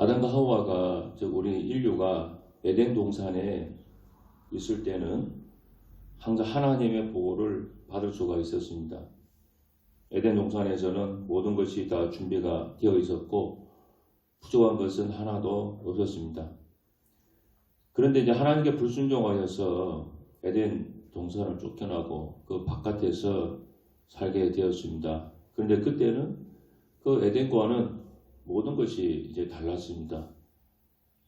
아담과 하와가, 즉 우리 인류가 에덴 동산에 있을 때는 항상 하나님의 보호를 받을 수가 있었습니다. 에덴 동산에서는 모든 것이 다 준비가 되어 있었고 부족한 것은 하나도 없었습니다. 그런데 이제 하나님께 불순종하여서 에덴 동산을 쫓겨나고 그 바깥에서 살게 되었습니다. 그런데 그때는 그 에덴과는 모든 것이 이제 달랐습니다.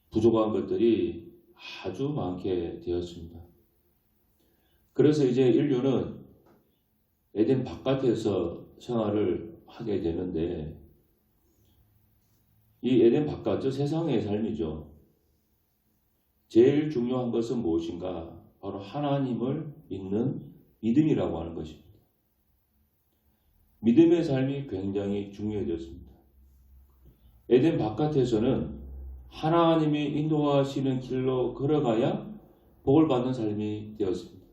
부족한 것들이 아주 많게 되었습니다. 그래서 이제 인류는 에덴 바깥에서 생활을 하게 되는데, 이 에덴 바깥, 저 세상의 삶이죠. 제일 중요한 것은 무엇인가? 바로 하나님을 믿는 믿음이라고 하는 것입니다. 믿음의 삶이 굉장히 중요해졌습니다. 에덴 바깥에서는 하나님이 인도하시는 길로 걸어가야 복을 받는 삶이 되었습니다.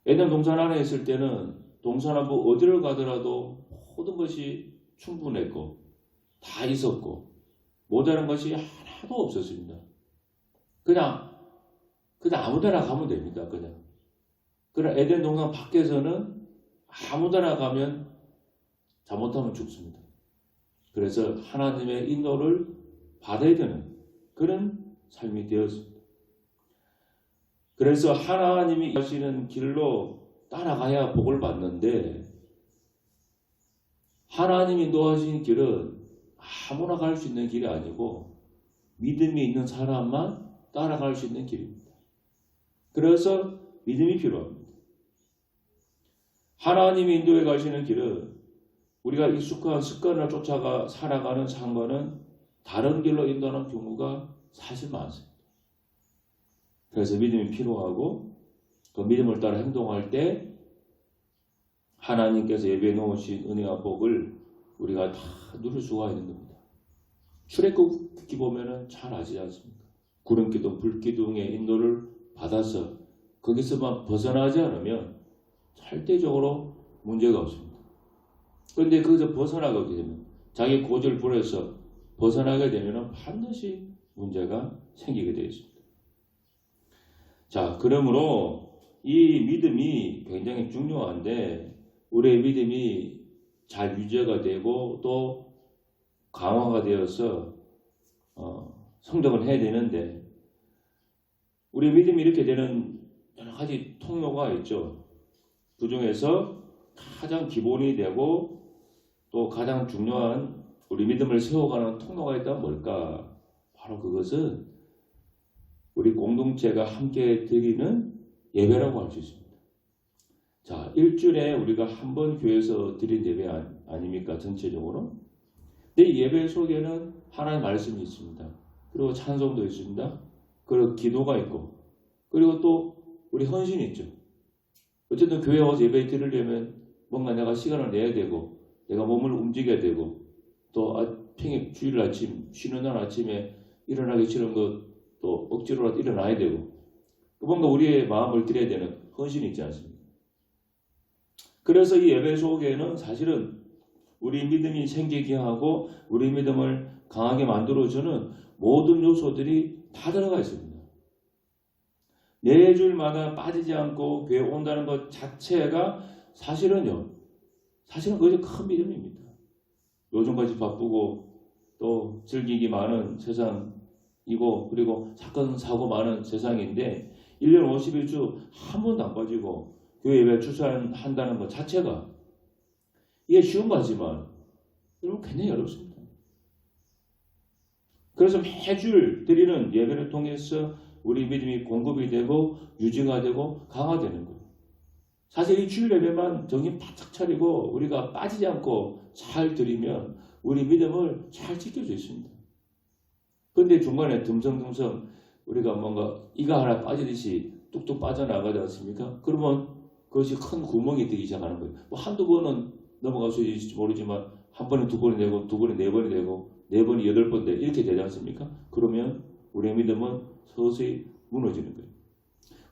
에덴 동산 안에 있을 때는 동산하고 어디를 가더라도 모든 것이 충분했고 다 있었고 모자란 것이 하나도 없었습니다. 그냥 아무 데나 가면 됩니다. 그러나 에덴 동산 밖에서는 아무 데나 가면 잘못하면 죽습니다. 그래서 하나님의 인도를 받아야 되는 그런 삶이 되었습니다. 그래서 하나님이 하시는 길로 따라가야 복을 받는데, 하나님이 인도하신 길은 아무나 갈 수 있는 길이 아니고 믿음이 있는 사람만 따라갈 수 있는 길입니다. 그래서 믿음이 필요합니다. 하나님이 인도해 가시는 길은 우리가 익숙한 습관을 쫓아가 살아가는 삶과는 다른 길로 인도하는 경우가 사실 많습니다. 그래서 믿음이 필요하고 그 믿음을 따라 행동할 때 하나님께서 예배해 놓으신 은혜와 복을 우리가 다 누릴 수가 있는 겁니다. 출애굽기 보면은 잘 아시지 않습니까? 구름기둥, 불기둥의 인도를 받아서 거기서만 벗어나지 않으면 절대적으로 문제가 없습니다. 그런데 거기서 벗어나게 되면, 자기 고집을 부려서 벗어나게 되면 반드시 문제가 생기게 되어 있습니다. 자, 그러므로 이 믿음이 굉장히 중요한데, 우리의 믿음이 잘 유지가 되고 또 강화가 되어서 성장을 해야 되는데, 우리 믿음이 이렇게 되는 여러 가지 통로가 있죠. 그 중에서 가장 기본이 되고 또 가장 중요한 우리 믿음을 세워가는 통로가 있다면 뭘까? 바로 그것은 우리 공동체가 함께 드리는 예배라고 할 수 있습니다. 자, 일주일에 우리가 한 번 교회에서 드린 예배 아닙니까? 전체적으로. 내 예배 속에는 하나님의 말씀이 있습니다. 그리고 찬송도 있습니다. 그리고 기도가 있고, 그리고 또 우리 헌신이 있죠. 어쨌든 교회 와서 예배 드리려면 뭔가 내가 시간을 내야 되고, 내가 몸을 움직여야 되고, 또 평일 주일 아침, 쉬는 날 아침에 일어나기 싫은 것 또 억지로라도 일어나야 되고, 뭔가 우리의 마음을 드려야 되는 헌신이 있지 않습니까? 그래서 이 예배 속에는 사실은 우리 믿음이 생기게 하고 우리 믿음을 강하게 만들어주는 모든 요소들이 다 들어가 있습니다. 매주일마다 빠지지 않고 교회 온다는 것 자체가 사실은 그것이 큰 믿음입니다. 요즘까지 바쁘고 또 즐기기 많은 세상이고, 그리고 사건 사고 많은 세상인데 1년 52주 한 번도 안 빠지고 교회 예배 출산한다는 것 자체가, 이게 쉬운 거지만 여러분 굉장히 어렵습니다. 그래서 매주일 드리는 예배를 통해서 우리 믿음이 공급이 되고 유지가 되고 강화되는 거예요. 사실 이 주일 예배만 정신 바짝 차리고 우리가 빠지지 않고 잘 드리면 우리 믿음을 잘 지킬 수 있습니다. 그런데 중간에 듬성듬성 우리가 뭔가 이가 하나 빠지듯이 뚝뚝 빠져나가지 않습니까? 그러면 그것이 큰 구멍이 되기 시작하는 거예요. 뭐 한두 번은 넘어갈 수 있을지 모르지만 한 번에 두 번이 되고, 두 번에 네 번이 되고, 네 번이 여덟 번 되고 이렇게 되지 않습니까? 그러면 우리의 믿음은 서서히 무너지는 거예요.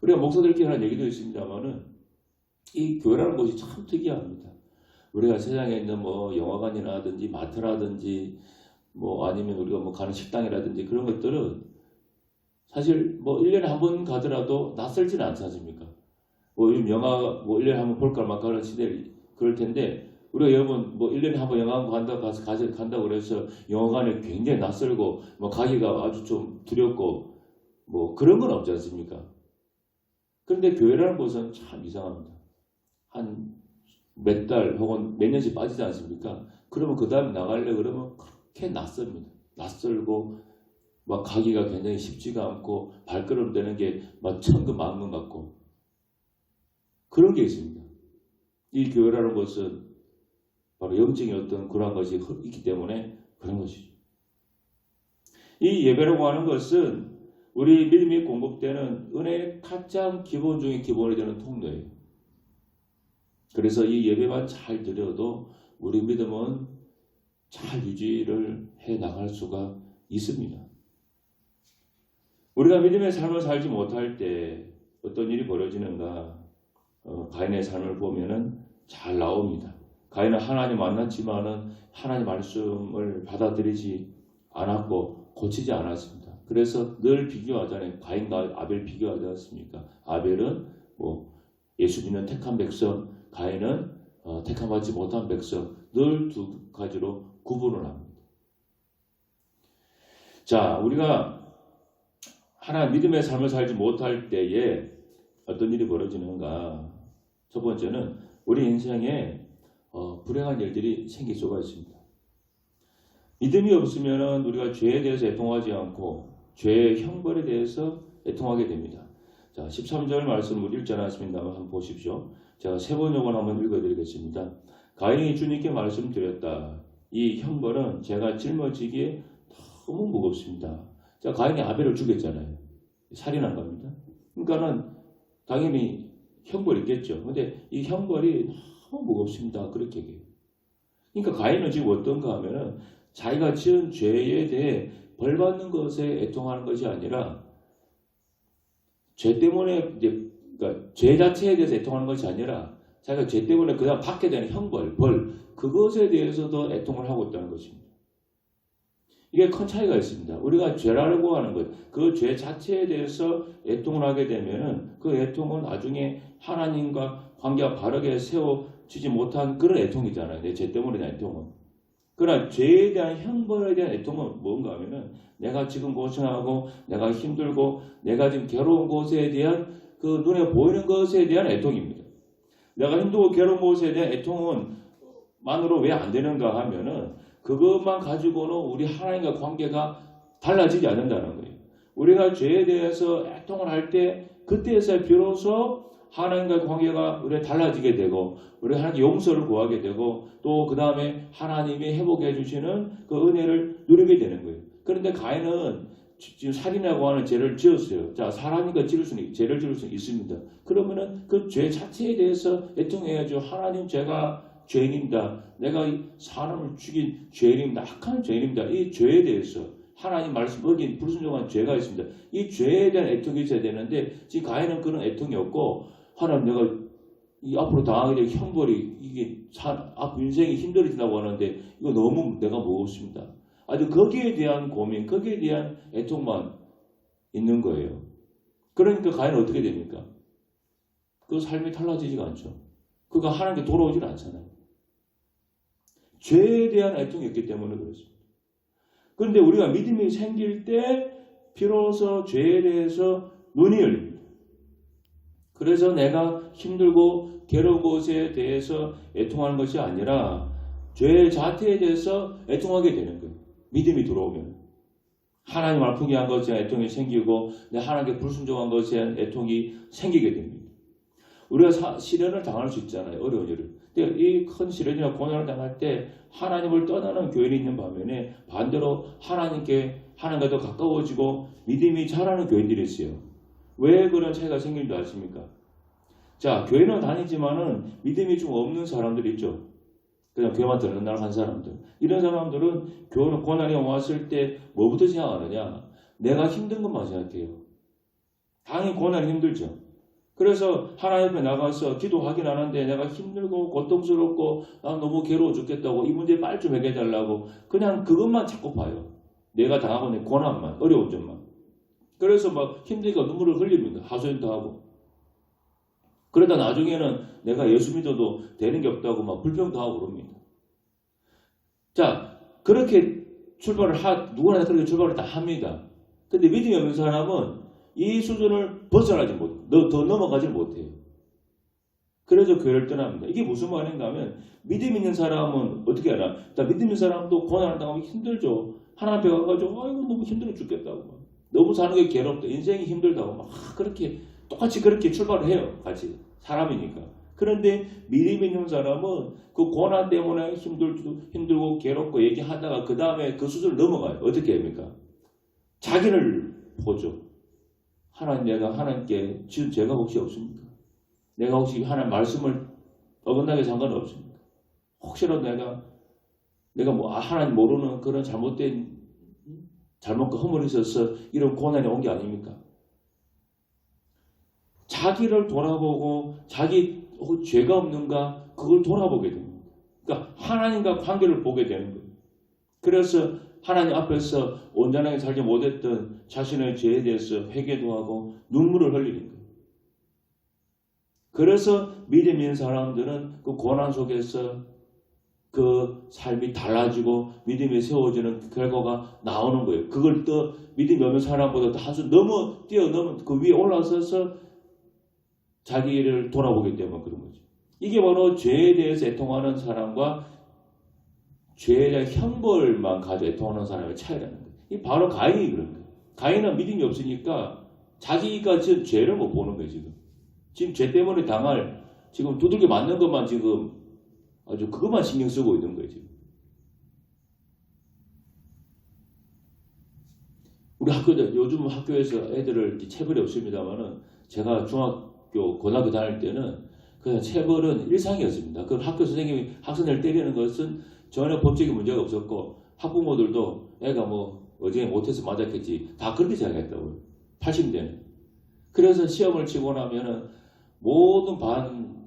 우리가 목사들끼리 하는 얘기도 있습니다만은 이 교회라는 곳이 참 특이합니다. 우리가 세상에 있는 뭐 영화관이라든지 마트라든지 뭐 아니면 우리가 뭐 가는 식당이라든지 그런 것들은 사실 뭐 1년에 한 번 가더라도 낯설지는 않지 않습니까? 뭐 요즘 영화 뭐 1년에 한 번 볼까 말까 하는 시대 그럴 텐데 우리가 여러분 뭐 1년에 한 번 영화관 간다고 그래서 영화관에 굉장히 낯설고 뭐 가기가 아주 좀 두렵고 뭐 그런 건 없지 않습니까? 그런데 교회라는 곳은 참 이상합니다. 한 몇 달 혹은 몇 년씩 빠지지 않습니까? 그러면 그 다음에 나가려고 그러면 그렇게 낯섭니다. 낯설고 막 가기가 굉장히 쉽지가 않고 발걸음 되는 게 막 천금 만금 같고 그런 게 있습니다. 이 교회라는 것은 바로 영적인 어떤 그러한 것이 있기 때문에 그런 것이죠. 이 예배라고 하는 것은 우리 믿음이 공급되는 은혜의 가장 기본 중에 기본이 되는 통로예요. 그래서 이 예배만 잘 드려도 우리 믿음은 잘 유지를 해 나갈 수가 있습니다. 우리가 믿음의 삶을 살지 못할 때 어떤 일이 벌어지는가? 가인의 삶을 보면은 잘 나옵니다. 가인은 하나님 만났지만은 하나님 말씀을 받아들이지 않았고 고치지 않았습니다. 그래서 늘 비교하잖아요. 가인과 아벨 비교하지 않습니까? 아벨은 뭐 예수 믿는 택한 백성, 가인은 택함받지 못한 백성, 늘 두 가지로 구분을 합니다. 자, 우리가 하나 믿음의 삶을 살지 못할 때에 어떤 일이 벌어지는가? 첫 번째는 우리 인생에 불행한 일들이 생길 수가 있습니다. 믿음이 없으면 우리가 죄에 대해서 애통하지 않고 죄의 형벌에 대해서 애통하게 됩니다. 자, 13절 말씀을 읽지 않았습니다만 한번 보십시오. 제가 세 번 요건 한번 읽어드리겠습니다. 가인이 주님께 말씀드렸다. 이 형벌은 제가 짊어지기에 너무 무겁습니다. 자, 가인이 아벨을 죽였잖아요. 살인한 겁니다. 그러니까는 당연히 형벌이 있겠죠. 근데 이 형벌이 너무 무겁습니다. 그렇게 얘기해요. 그러니까 가인은 지금 어떤가 하면은 자기가 지은 죄에 대해 벌 받는 것에 애통하는 것이 아니라 죄 때문에 그러니까 죄 자체에 대해서 애통하는 것이 아니라 자기가 죄 때문에 그다음 받게 되는 형벌, 벌 그것에 대해서도 애통을 하고 있다는 것입니다. 이게 큰 차이가 있습니다. 우리가 죄라고 하는 것, 그 죄 자체에 대해서 애통을 하게 되면은 그 애통은 나중에 하나님과 관계가 바르게 세워지지 못한 그런 애통이잖아요. 내 죄 때문에 대한 애통은. 그러나 죄에 대한 형벌에 대한 애통은 뭔가 하면은 내가 지금 고생하고 내가 힘들고 내가 지금 괴로운 것에 대한 그 눈에 보이는 것에 대한 애통입니다. 내가 힘들고 괴로운 것에 대한 애통은 만으로 왜 안 되는가 하면은 그것만 가지고는 우리 하나님과 관계가 달라지지 않는다는 거예요. 우리가 죄에 대해서 애통을 할 때 그때에서 비로소 하나님과 관계가 우리가 달라지게 되고 우리가 하나님께 용서를 구하게 되고 또 그 다음에 하나님이 회복해 주시는 그 은혜를 누리게 되는 거예요. 그런데 가인은 지금 살인하고 하는 죄를 지었어요. 자, 사람이니까 죄를 지을 수 있습니다. 그러면은 그 죄 자체에 대해서 애통해야죠. 하나님 제가 죄인입니다. 내가 이 사람을 죽인 죄인입니다. 악한 죄인입니다. 이 죄에 대해서 하나님 말씀 어긴 불순종한 죄가 있습니다. 이 죄에 대한 애통이 있어야 되는데 지금 가인은 그런 애통이 없고 하나님 내가 이 앞으로 당하게 될 형벌이 이게 인생이 힘들어진다고 하는데 이거 너무 내가 무겁습니다. 아주 거기에 대한 고민, 거기에 대한 애통만 있는 거예요. 그러니까 가인은 어떻게 됩니까? 그 삶이 달라지지가 않죠. 그가 하나님께 돌아오질 않잖아요. 죄에 대한 애통이 있기 때문에 그렇습니다. 그런데 우리가 믿음이 생길 때 비로소 죄에 대해서 눈이 열립니다. 그래서 내가 힘들고 괴로운 것에 대해서 애통하는 것이 아니라 죄 자체에 대해서 애통하게 되는 거예요. 믿음이 들어오면. 하나님 아프게 한 것에 대한 애통이 생기고 내 하나님께 불순종한 것에 대한 애통이 생기게 됩니다. 우리가 시련을 당할 수 있잖아요. 어려운 일을. 근데 이 큰 시련이나 고난을 당할 때 하나님을 떠나는 교인이 있는 반면에 반대로 하나님과 더 가까워지고 믿음이 자라는 교인들이 있어요. 왜 그런 차이가 생긴 줄 아십니까? 자, 교회는 다니지만은 믿음이 좀 없는 사람들 있죠. 그냥 교회만 들은 날 한 사람들. 이런 사람들은 교회는 고난이 왔을 때 뭐부터 생각하느냐? 내가 힘든 것만 생각해요. 당연히 고난이 힘들죠. 그래서 하나님 앞에 나가서 기도하긴 하는데 내가 힘들고 고통스럽고 나 너무 괴로워 죽겠다고 이 문제 빨리 좀 해결해달라고 그냥 그것만 자꾸 봐요. 내가 당하고 있는 고난만, 어려운 점만. 그래서 막 힘드니까 눈물을 흘립니다. 하소연도 하고. 그러다 나중에는 내가 예수 믿어도 되는 게 없다고 막 불평도 하고 그럽니다. 자, 그렇게 누구나 그렇게 출발을 다 합니다. 근데 믿음이 없는 사람은 이 수준을 벗어나지 못해요. 더 넘어가지 못해요. 그래서 교회를 떠납니다. 이게 무슨 말인가 하면 믿음 있는 사람은 어떻게 하나? 믿음 있는 사람도 고난을 당하면 힘들죠. 하나님 앞에 가가지고 아이고 너무 힘들어 죽겠다고 너무 사는 게 괴롭다. 인생이 힘들다고 막 그렇게 똑같이 그렇게 출발을 해요. 같이 사람이니까. 그런데 믿음 있는 사람은 그 고난 때문에 힘들고 괴롭고 얘기하다가 그 다음에 그 수준을 넘어가요. 어떻게 합니까? 자기를 보죠. 하나님 내가 하나님께 지금 죄가 혹시 없습니까? 내가 혹시 하나님 말씀을 어긋나게 상관은 없습니까? 혹시라도 내가 뭐 하나님 모르는 그런 잘못과 허물이 있어서 이런 고난이 온 게 아닙니까? 자기를 돌아보고 자기 죄가 없는가 그걸 돌아보게 됩니다. 그러니까 하나님과 관계를 보게 되는 거예요. 그래서 하나님 앞에서 온전하게 살지 못했던 자신의 죄에 대해서 회개도 하고 눈물을 흘리는 거예요. 그래서 믿음 있는 사람들은 그 고난 속에서 그 삶이 달라지고 믿음이 세워지는 결과가 나오는 거예요. 그걸 또 믿음이 없는 사람보다 한 수 뛰어넘은 그 위에 올라서서 자기를 돌아보기 때문에 그런 거죠. 이게 바로 죄에 대해서 애통하는 사람과 죄에 대한 형벌만 가지고 애통하는 사람의 차이라는 거예요. 이 바로 가인이 그런 거예요. 가인은 믿음이 없으니까 자기가 지금 죄를 못 보는 거예요. 지금 죄 때문에 당할 지금 두들겨 맞는 것만 지금 아주 그것만 신경 쓰고 있는 거예요. 지금. 우리 요즘 학교에서 애들을 체벌이 없습니다만은 제가 중학교, 고등학교 다닐 때는 그냥 체벌은 일상이었습니다. 그 학교 선생님이 학생을 때리는 것은 전혀 법적인 문제가 없었고 학부모들도 애가 뭐 어제 못해서 맞았겠지 다 그렇게 생각했다고요. 80대는. 그래서 시험을 치고 나면은 모든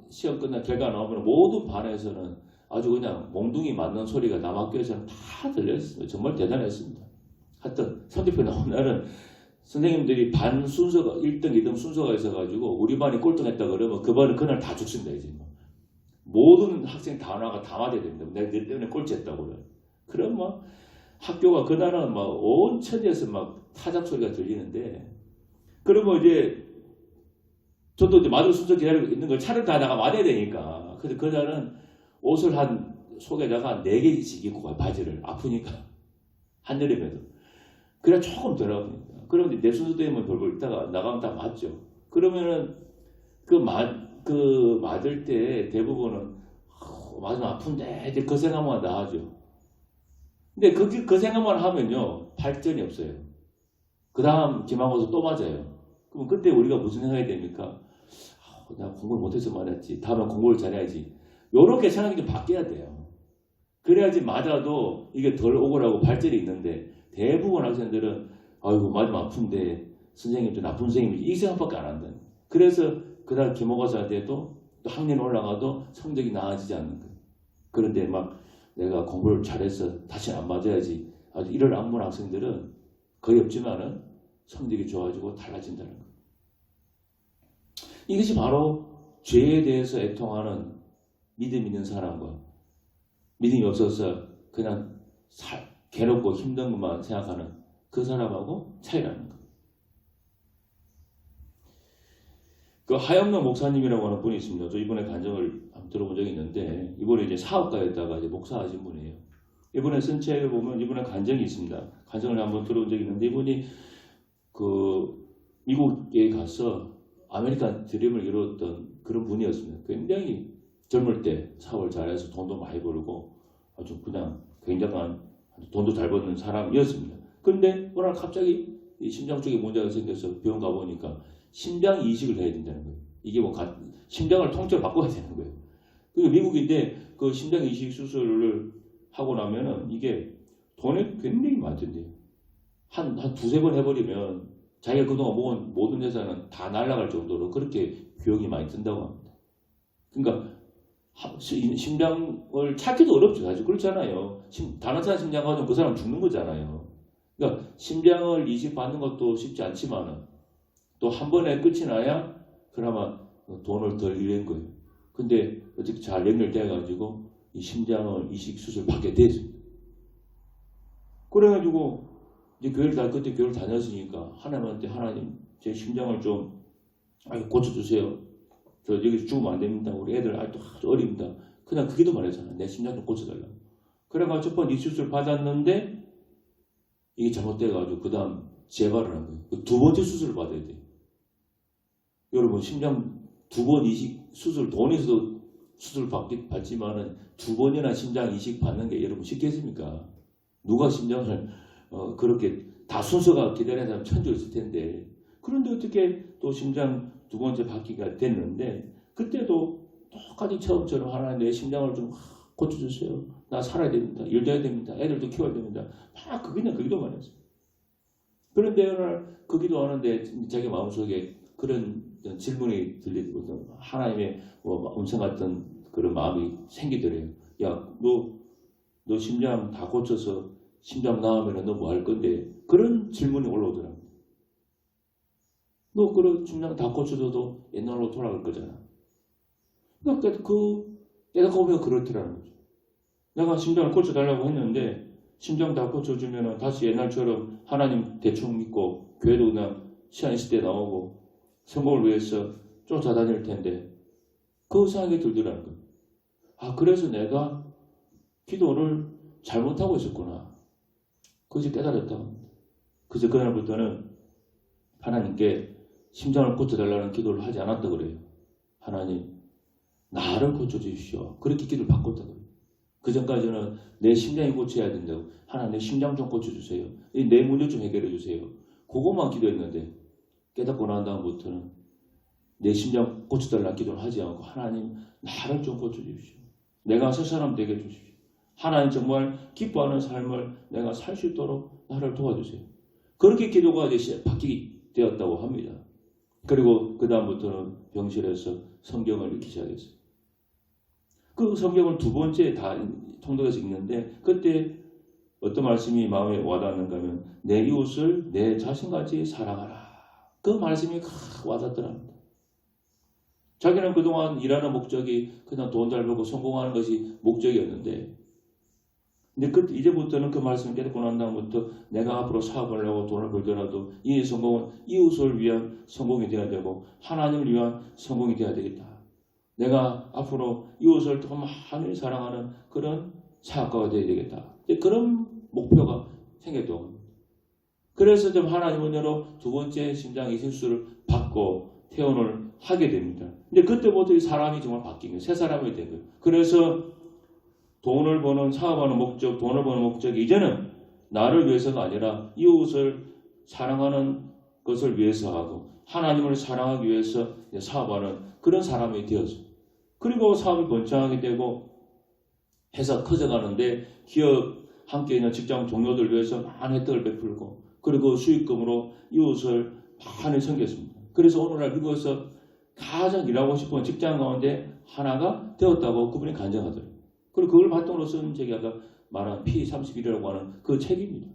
시험 끝난 결과 나오면 모든 반에서는 아주 그냥 몽둥이 맞는 소리가 남학교에서는 다 들렸습니다. 정말 대단했습니다. 하여튼 성적표 나온 날은 선생님들이 반 순서가 1등, 2등 순서가 있어가지고 우리 반이 꼴등했다 그러면 그 반은 그날 다 죽습니다. 이제 모든 학생 다 나가 다 맞아야 됩니다. 내가 너 때문에 꼴찌했다고 그래. 그럼 막 학교가 그날은 막 온 천지에서 막 타작 소리가 들리는데 그러면 이제 저도 이제 맞을 순서 기다리고 있는 걸 차를 타다가 맞아야 되니까. 그래서 그날은 옷을 속에다가 4개씩 입고 가요. 바지를. 아프니까. 한여름에도. 그래 조금 덜 아프니까. 그러면 내 순서 되면 벌벌 있다가 나가면 다 맞죠. 그러면은 맞을 때 대부분은 맞으면 아픈데 이제 그 생각만 다 하죠. 근데 그 생각만 하면요. 발전이 없어요. 그 다음 기말고사 또 맞아요. 그럼 그때 우리가 무슨 생각이 됩니까? 내가 공부를 못해서 말했지. 다음에 공부를 잘해야지. 요렇게 생각이 좀 바뀌어야 돼요. 그래야지 맞아도 이게 덜 억울하고 발전이 있는데 대부분 학생들은 아이고 맞으면 아픈데 선생님도 나쁜 선생님이지 이 생각밖에 안 한다. 그래서 그다음 기말고사 때도 또 학년 올라가도 성적이 나아지지 않는 거예요. 그런데 막 내가 공부를 잘해서 다시 안 맞아야지. 아주 이런 악문 학생들은 거의 없지만은 성적이 좋아지고 달라진다는 거예요. 이것이 바로 죄에 대해서 애통하는 믿음 있는 사람과 믿음이 없어서 그냥 괴롭고 힘든 것만 생각하는 그 사람하고 차이라는 거예요. 그 하영남 목사님이라고 하는 분이 있습니다. 저 이번에 간증을 한번 들어본 적이 있는데 이번에 이제 사업가였다가 이제 목사하신 분이에요. 이번에 쓴 책을 보면 이번에 간증이 있습니다. 간증을 한번 들어본 적이 있는데 이분이 그 미국에 가서 아메리칸 드림을 이루었던 그런 분이었습니다. 굉장히 젊을 때 사업을 잘해서 돈도 많이 벌고 아주 그냥 굉장한 돈도 잘 버는 사람이었습니다. 그런데 어느 날 갑자기 심장 쪽에 문제가 생겨서 병원 가보니까 심장 이식을 해야 된다는 거예요. 이게 뭐 심장을 통째로 바꿔야 되는 거예요. 그리고 미국인데 그 심장 이식 수술을 하고 나면은 이게 돈이 굉장히 많던데요. 한 두세 번 해버리면 자기가 그동안 모은 모든 재산은 다 날아갈 정도로 그렇게 비용이 많이 든다고 합니다. 그러니까 심장을 찾기도 어렵죠. 사실 그렇잖아요. 다른 사람 심장 가지고 그 사람 죽는 거잖아요. 그러니까 심장을 이식받는 것도 쉽지 않지만 또 한 번에 끝이 나야 그나마 돈을 덜 잃는 거예요. 근데 어떻게 잘 연결돼가지고 이 심장을 이식 수술 받게 됐습니다. 그래가지고 이제 그때 교회를 다녔으니까 하나님한테 하나님 제 심장을 좀 고쳐주세요. 저 여기서 죽으면 안 됩니다. 우리 애들 아직도 아주 어립니다. 그냥 그 기도만 했잖아요. 내 심장 좀 고쳐달라고. 그래가지고 첫 번째 이 수술 받았는데 이게 잘못돼가지고 그 다음 재발을 한 거예요. 두 번째 수술을 받아야 돼요. 여러분 심장 두 번 이식 수술 돈에서도 수술 받지만은 두 번이나 심장 이식 받는 게 여러분 쉽겠습니까? 누가 심장을 그렇게 다 순서가 기다리는 사람 천주 있을 텐데 그런데 어떻게 또 심장 두 번째 받기가 됐는데 그때도 똑같이 처음처럼 하나님 내 심장을 좀 고쳐주세요. 나 살아야 됩니다. 일 해야 됩니다. 애들도 키워야 됩니다. 막 그냥 그 기도만 했어요. 그런데 어느 날 그 기도하는데 자기 마음속에 그런 질문이 들리거든요. 하나님의 음성 같은 그런 마음이 생기더래요. 야, 너 심장 다 고쳐서 심장 나오면 너 뭐 할 건데? 그런 질문이 올라오더라고요. 너 그런 심장 다 고쳐줘도 옛날로 돌아갈 거잖아. 그러니까 내가 보면 그렇더라는 거죠. 내가 심장을 고쳐달라고 했는데 심장 다 고쳐주면 다시 옛날처럼 하나님 대충 믿고 교회도 그냥 시간 있을 때 나오고 성공을 위해서 쫓아다닐 텐데 그 생각이 들더라는 거예요. 아, 그래서 내가 기도를 잘못하고 있었구나. 그것이 깨달았다고 합니다. 그래서 그날부터는 하나님께 심장을 고쳐달라는 기도를 하지 않았다고 그래요. 하나님, 나를 고쳐주십시오. 그렇게 기도를 바꿨다고 그래요. 그 전까지는 내 심장이 고쳐야 된다고. 하나님, 내 심장 좀 고쳐주세요. 내 문제 좀 해결해 주세요. 그것만 기도했는데 깨닫고 난 다음부터는 내 심장 고쳐달라는 기도를 하지 않고 하나님, 나를 좀 고쳐주십시오. 내가 새 사람 되게 해주십시오. 하나님 정말 기뻐하는 삶을 내가 살 수 있도록 나를 도와주세요. 그렇게 기도가 이제 바뀌게 되었다고 합니다. 그리고 그 다음부터는 병실에서 성경을 읽기 시작했어요. 그 성경을 두 번째 다 통독해서 읽는데 그때 어떤 말씀이 마음에 와닿는가 하면 내 이웃을 내 자신같이 사랑하라. 그 말씀이 와닿더랍니다. 자기는 그동안 일하는 목적이 그냥 돈 잘 벌고 성공하는 것이 목적이었는데 근데 이제부터는 그 말씀을 깨닫고 난 다음부터 내가 앞으로 사업을 하고 돈을 벌더라도 이 성공은 이웃을 위한 성공이 되어야 되고 하나님을 위한 성공이 되어야 되겠다. 내가 앞으로 이웃을 더 많이 사랑하는 그런 사업가가 되어야 되겠다. 그런 목표가 생겼던 겁니다. 그래서 좀 하나님 은혜로 두 번째 심장 이식 수술을 받고 퇴원을 하게 됩니다. 근데 그때부터 이 사람이 정말 바뀐 거예요. 새 사람이 된 거예요. 그래서 돈을 버는 사업하는 목적, 돈을 버는 목적이 이제는 나를 위해서가 아니라 이웃을 사랑하는 것을 위해서 하고 하나님을 사랑하기 위해서 사업하는 그런 사람이 되었어요. 그리고 사업이 번창하게 되고 회사 커져가는데 기업 함께 있는 직장 동료들 위해서 많은 혜택을 베풀고 그리고 수익금으로 이웃을 많이 섬겼습니다. 그래서 오늘날 미국에서 가장 일하고 싶은 직장 가운데 하나가 되었다고 그분이 간증하더라고요. 그리고 그걸 바탕으로 쓴 책이 아까 말한 P31이라고 하는 그 책입니다.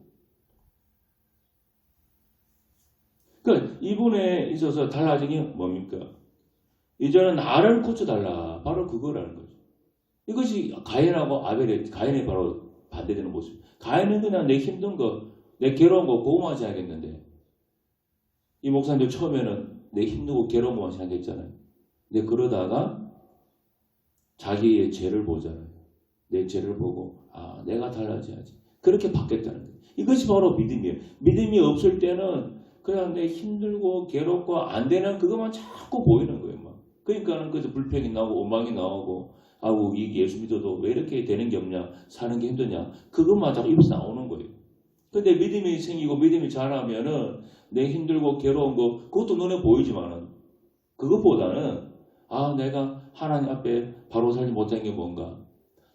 그러니까 이분에 있어서 달라진 게 뭡니까? 이제는 나를 고쳐달라. 바로 그거라는 거죠. 이것이 가인하고 아벨의 가인이 바로 반대되는 모습. 가인은 그냥 내 힘든 거, 내 괴로운 거 그거만 생각했는데 이 목사님도 처음에는 내 힘들고 괴로운 것만 생각했잖아요. 근데 그러다가 자기의 죄를 보잖아요. 내 죄를 보고 내가 달라져야지. 그렇게 바뀌었다는 거예요. 이것이 바로 믿음이에요. 믿음이 없을 때는 그냥 내 힘들고 괴롭고 안 되는 그것만 자꾸 보이는 거예요. 막. 그러니까는 그래서 불평이 나오고 원망이 나오고 이 예수 믿어도 왜 이렇게 되는 게 없냐, 사는 게 힘드냐, 그것만 자꾸 입에서 나오는 거예요. 근데 믿음이 생기고 믿음이 자라면은 내 힘들고 괴로운 거 그것도 눈에 보이지만은 그것보다는 내가 하나님 앞에 바로 살지 못한 게 뭔가,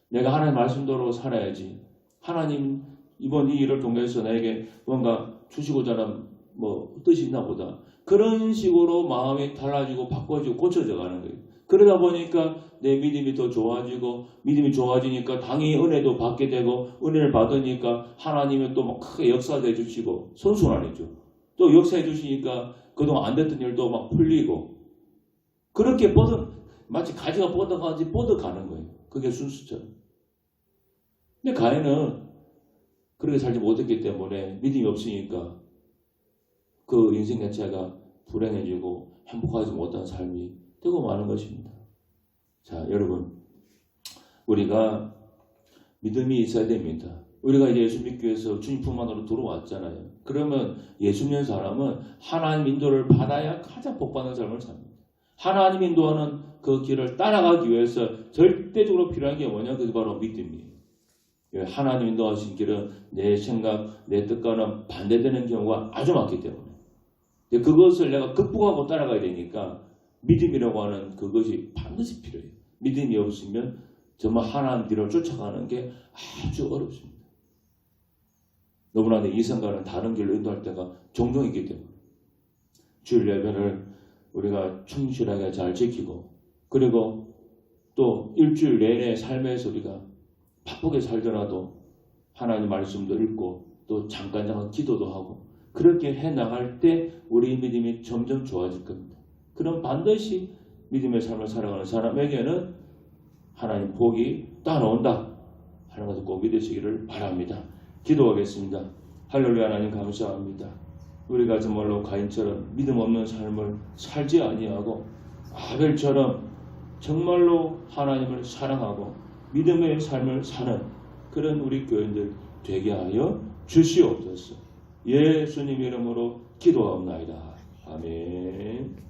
내가 하나님 말씀대로 살아야지. 하나님 이번 이 일을 통해서 나에게 뭔가 주시고자 하는 뭐 뜻이 있나 보다. 그런 식으로 마음이 달라지고 바꿔지고 고쳐져 가는 거예요. 그러다 보니까 내 믿음이 더 좋아지고 믿음이 좋아지니까 당연히 은혜도 받게 되고 은혜를 받으니까 하나님은 또 막 크게 역사해 주시고 선순환이죠. 또 역사해 주시니까 그동안 안 됐던 일도 막 풀리고 그렇게 마치 가지가 뻗어가지 뻗어가는 거예요. 그게 순수처럼. 근데 가인은 그렇게 살지 못했기 때문에 믿음이 없으니까 그 인생 자체가 불행해지고 행복하지 못한 삶이 되고 마는 것입니다. 자, 여러분, 우리가 믿음이 있어야 됩니다. 우리가 이제 예수 믿기 위해서 주님 품 안으로 들어왔잖아요. 그러면 예수 믿는 사람은 하나님 인도를 받아야 가장 복받는 삶을 삽니다. 하나님 인도하는 그 길을 따라가기 위해서 절대적으로 필요한 게 뭐냐? 그게 바로 믿음이에요. 하나님 인도하신 길은 내 생각, 내 뜻과는 반대되는 경우가 아주 많기 때문에 그것을 내가 극복하고 따라가야 되니까 믿음이라고 하는 그것이 반드시 필요해요. 믿음이 없으면 정말 하나님 뒤를 쫓아가는 게 아주 어렵습니다. 너무나 내 이성과는 다른 길로 인도할 때가 종종 있기 때문에 주일 예배를 우리가 충실하게 잘 지키고 그리고 또 일주일 내내 삶에서 우리가 바쁘게 살더라도 하나님 말씀도 읽고 또 잠깐 기도도 하고 그렇게 해나갈 때 우리 믿음이 점점 좋아질 겁니다. 그럼 반드시 믿음의 삶을 살아가는 사람에게는 하나님 복이 따라온다 하는 것을 꼭 믿으시기를 바랍니다. 기도하겠습니다. 할렐루야. 하나님 감사합니다. 우리가 정말로 가인처럼 믿음 없는 삶을 살지 아니하고 아벨처럼 정말로 하나님을 사랑하고 믿음의 삶을 사는 그런 우리 교인들 되게 하여 주시옵소서. 예수님 이름으로 기도하옵나이다. 아멘.